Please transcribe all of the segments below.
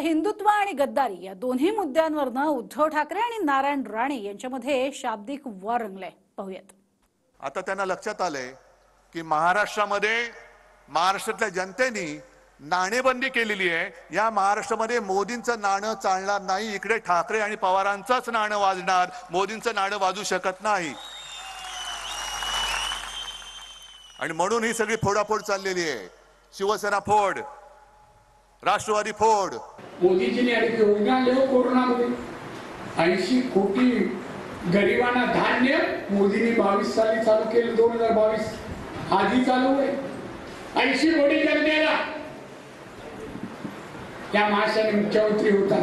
हिंदुत्व आणि गद्दारी या दोन्ही मुद्द्यांवरनं उद्धव ठाकरे आणि नारायण राणे यांच्यामध्ये शाब्दिक वार रंगलाय. पाहूयात. आता त्यांना लक्षात आलंय की महाराष्ट्रातल्या जनतेने नाणेबंदी केलेली आहे. या महाराष्ट्रामध्ये मोदींचं नाणं चालणार नाही. इकडे ठाकरे आणि पवारांचंच नाणं वाजणार, मोदींचं नाणं वाजू शकत नाही. आणि म्हणून ही सगळी फोडाफोड चाललेली आहे. शिवसेना फोड, राष्ट्रवादी फोड. मोदीजीने अनेक योजना आणल्या कोरोनामध्ये. 80 कोटी गरिबांना धान्य मोदींनी 22 साली चालू केलं. 2022 आधी चालू आहे. 80 कोटी जनतेला या माणसाने मुख्यमंत्री होता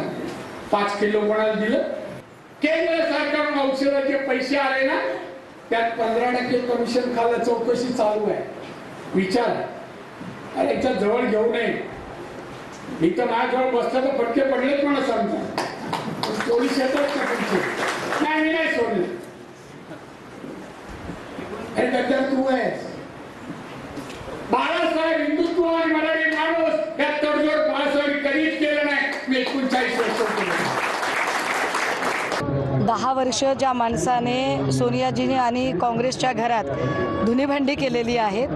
5 किलो कोणाला दिलं. केंद्र सरकारकडून औषधाचे पैसे आले ना, त्यात 15% कमिशन खाल्लं. चौकशी चालू आहे. विचार अरे याच्या जवळ घेऊ नये. मी तर माझ्याजवळ बसता तर फटके पडलेच म्हणा सांगता. पोलीस येतात का तुमचे? नाही, मी नाही सोडले. हे गद्दार तू आहेस. बाळासाहेब हिंदुत्व आणि मराठी माणूस या तडजोड बाळासाहेब कधीच केलं नाही. मी 39 वर्ष केलं. 10 वर्ष ज्या माणसाने सोनियाजीने आणि काँग्रेसच्या घरात धुनीभांडी केलेली आहेत,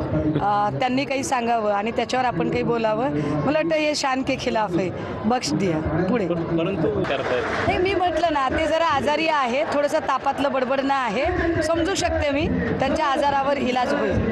त्यांनी काही सांगावं आणि त्याच्यावर आपण काही बोलावं. मला वाटतं हे शान के खिलाफ आहे. बख्श दिया पुढे. परंतु नाही, मी म्हटलं ना, ते जरा आजारी आहे, थोडंसं तापातलं बडबडणं आहे. समजू शकते मी, त्यांच्या आजारावर इलाज होईल.